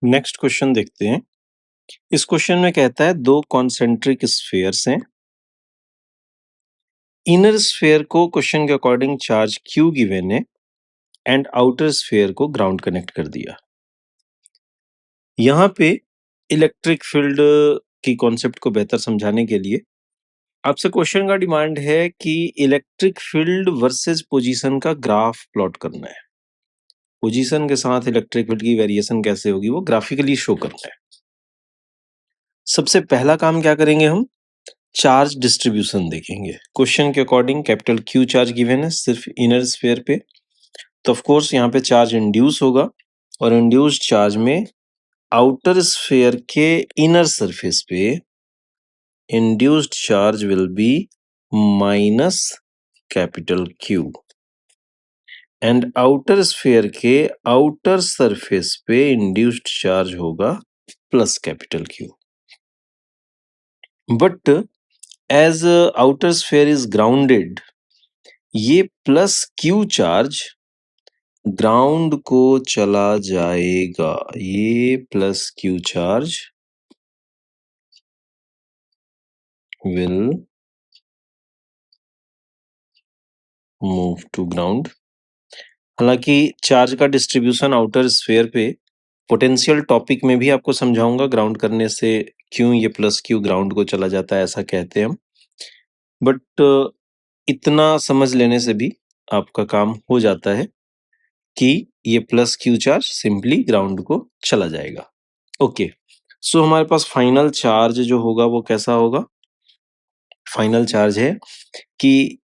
Next question देखते हैं। इस क्वेश्चन में कहता है दो कॉन्सेंट्रिक स्फीयर्स हैं। इनर स्फीयर को क्वेश्चन के अकॉर्डिंग चार्ज क्यू गिवन है एंड आउटर स्फीयर को ग्राउंड कनेक्ट कर दिया। यहाँ पे इलेक्ट्रिक फील्ड की कॉन्सेप्ट को बेहतर समझाने के लिए आपसे क्वेश्चन का डिमांड है कि इलेक्ट्रिक फील्ड वर्सेस पोजीशन का ग्राफ प्लॉट करना है। पोजीशन के साथ इलेक्ट्रिक फील्ड की वेरिएशन कैसे होगी वो ग्राफिकली शो करना है। सबसे पहला काम क्या करेंगे हम, चार्ज डिस्ट्रीब्यूशन देखेंगे। क्वेश्चन के according capital Q charge given है सिर्फ इनर स्फीयर पे, तो ऑफ कोर्स यहाँ पे चार्ज इंड्यूस होगा और इंड्यूस्ड चार्ज में आउटर स्फीयर के इनर सरफेस पे induced charge will be minus capital Q and outer sphere के आउटर सरफेस पे इंड्यूस्ड चार्ज होगा plus capital Q. But as outer sphere is grounded, ये plus Q charge ground को चला जाएगा। ये plus Q charge will move to ground. हालांकि charge का डिस्ट्रीब्यूशन आउटर स्फीयर पे पोटेंशियल टॉपिक में भी आपको समझाऊंगा, ग्राउंड करने से क्यों ये प्लस क्यू ग्राउंड को चला जाता है ऐसा कहते हैं हम। बट इतना समझ लेने से भी आपका काम हो जाता है कि ये plus Q charge simply ground को चला जाएगा। ओके, सो हमारे पास फाइनल चार्ज जो होगा वो कैसा होगा। फाइनल चार्ज है कि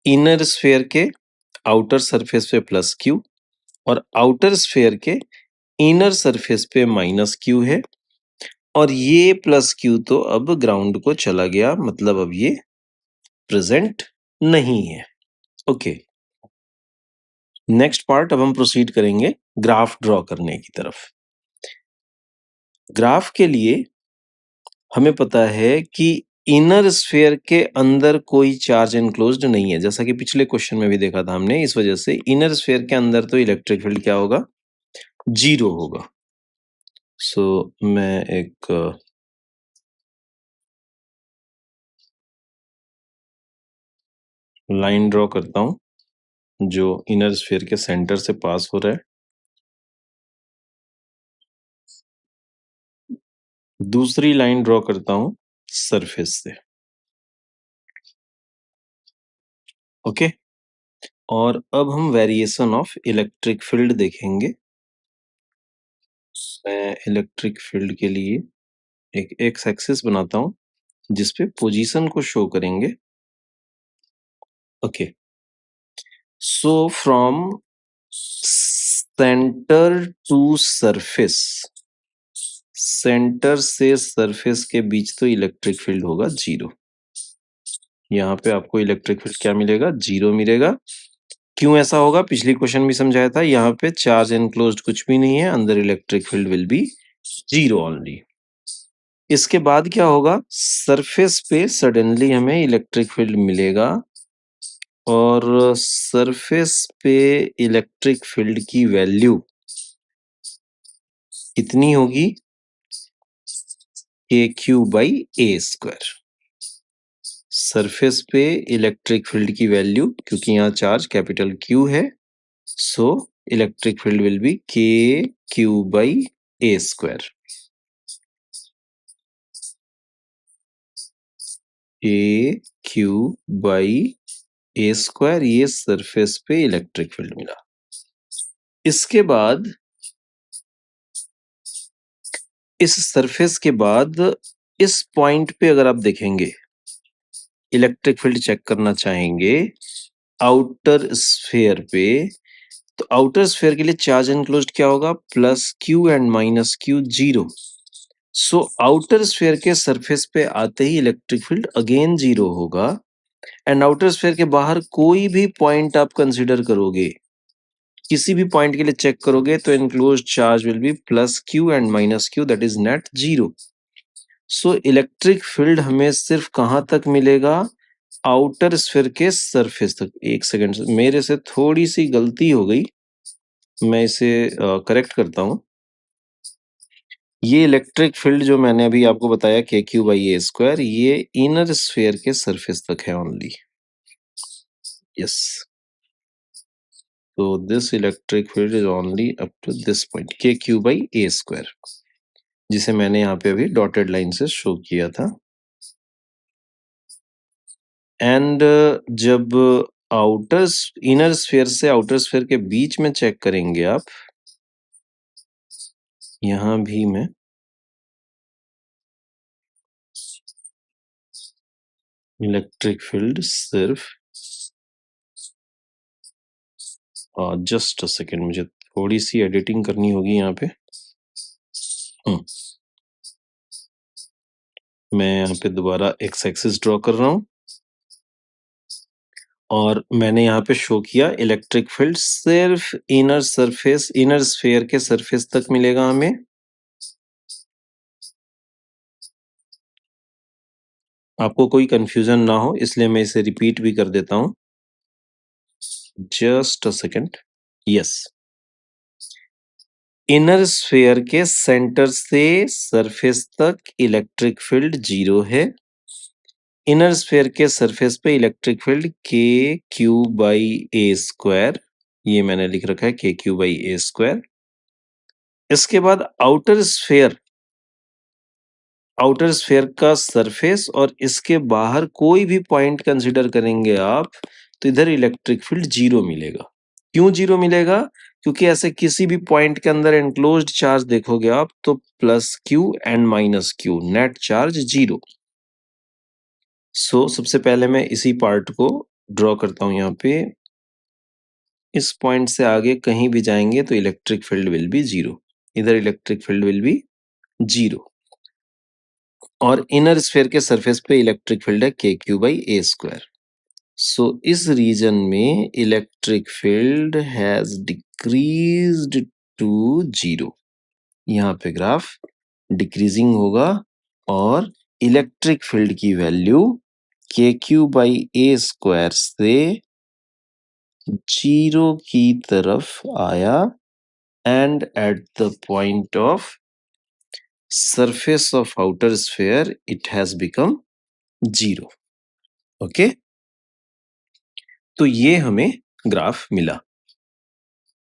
इनर स्फीयर के आउटर सरफेस पे प्लस क्यू और आउटर स्फीयर के इनर सरफेस पे माइनस क्यू है, और ये प्लस क्यू तो अब ग्राउंड को चला गया, मतलब अब ये प्रेजेंट नहीं है। ओके, नेक्स्ट पार्ट अब हम प्रोसीड करेंगे ग्राफ ड्रॉ करने की तरफ। ग्राफ के लिए हमें पता है कि इनर स्फीयर के अंदर कोई चार्ज एनक्लोज्ड नहीं है, जैसा कि पिछले क्वेश्चन में भी देखा था हमने। इस वजह से इनर स्फीयर के अंदर तो इलेक्ट्रिक फील्ड क्या होगा, जीरो होगा। सो मैं एक लाइन ड्रॉ करता हूं जो इनर स्फीयर के सेंटर से पास हो रहा है। दूसरी लाइन ड्रॉ करता हूं सरफेस से। ओके, और अब हम वेरिएशन ऑफ इलेक्ट्रिक फील्ड देखेंगे। मैं इलेक्ट्रिक फील्ड के लिए एक एक्स एक्सिस बनाता हूं जिसपे पोजीशन को शो करेंगे। Okay, so from centre to surface, centre से सरफेस के बीच तो इलेक्ट्रिक फील्ड होगा जीरो। यहाँ पे आपको इलेक्ट्रिक फील्ड क्या मिलेगा, जीरो मिलेगा। क्यों ऐसा होगा, पिछली क्वेश्चन भी समझाया था। यहाँ पे चार्ज एनक्लोज्ड कुछ भी नहीं है, अंदर electric field will B zero only. इसके बाद क्या होगा, सरफेस पे सडनली हमें इलेक्ट्रिक फील्ड मिलेगा और सरफेस पे इलेक्ट्रिक फील्ड की वैल्यू इतनी होगी A Q by A square. Surface पे इलेक्ट्रिक फील्ड की वैल्यू, क्योंकि यहाँ चार्ज कैपिटल क्यू है, so electric field will be K Q by A square. A Q by A square, ये सरफेस पे इलेक्ट्रिक फील्ड मिला। इसके बाद इस सरफेस के बाद इस पॉइंट पे अगर आप देखेंगे, इलेक्ट्रिक फील्ड चेक करना चाहेंगे आउटर स्फीयर पे, तो आउटर स्फीयर के लिए चार्ज एनक्लोज्ड क्या होगा, plus Q and minus Q zero. So outer sphere के सरफेस पे आते ही इलेक्ट्रिक फील्ड अगेन जीरो होगा, एंड आउटर स्फीयर के बाहर कोई भी पॉइंट आप कंसीडर करोगे, किसी भी पॉइंट के लिए चेक करोगे, तो enclosed charge will B plus Q and minus Q, that is net zero. So electric field हमें सिर्फ कहां तक मिलेगा, आउटर स्फीयर के सरफेस तक। एक सेकेंड, मेरे से थोड़ी सी गलती हो गई, मैं इसे करेक्ट करता हूं। ये इलेक्ट्रिक फील्ड जो मैंने अभी आपको बताया KQ/A², ये इनर स्फीयर के सरफेस तक है only. Yes, so this electric field is only up to this point, KQ/A², जिसे मैंने यहाँ पे अभी डॉटेड लाइन से शो किया था। एंड जब इनर स्फीयर से आउटर स्फीयर के बीच में चेक करेंगे आप, यहाँ भी मैं इलेक्ट्रिक फील्ड सिर्फ जस्ट अ सेकेंड, मुझे थोड़ी सी एडिटिंग करनी होगी यहाँ पे। मैं यहाँ पे दोबारा एक्स एक्सिस ड्रॉ कर रहा हूँ और मैंने यहाँ पे शो किया इलेक्ट्रिक फील्ड सिर्फ इनर स्फीयर के सरफेस तक मिलेगा हमें। आपको कोई कंफ्यूजन ना हो इसलिए मैं इसे रिपीट भी कर देता हूँ। Just a second. Yes, inner sphere के सेंटर से सरफेस तक इलेक्ट्रिक फील्ड 0 है। इनर स्फीयर के सरफेस पे इलेक्ट्रिक फील्ड KQ/A², ये मैंने लिख रखा है KQ/A²। इसके बाद आउटर स्फीयर का सरफेस और इसके बाहर कोई भी पॉइंट कंसीडर करेंगे आप, तो इधर इलेक्ट्रिक फील्ड 0 मिलेगा। क्यों 0 मिलेगा? क्योंकि ऐसे किसी भी पॉइंट के अंदर एनक्लोज्ड चार्ज देखोगे आप तो +Q and -Q, net charge 0। सो सबसे पहले मैं इसी पार्ट को ड्रॉ करता हूं यहाँ पे। इस पॉइंट से आगे कहीं भी जाएंगे तो इलेक्ट्रिक फील्ड विल बी 0, इधर इलेक्ट्रिक फील्ड विल बी 0 और इनर स्फीयर के सरफेस पे इलेक्ट्रिक फील्ड है KQ/A²। सो इस रीजन में electric field has decreased to 0। यहाँ पे ग्राफ डिक्रीजिंग होगा और इलेक्ट्रिक फील्ड की वैल्यू KQ/A² से 0 की तरफ आया and at the point of surface of outer sphere it has become 0। Okay, तो ये हमें ग्राफ मिला।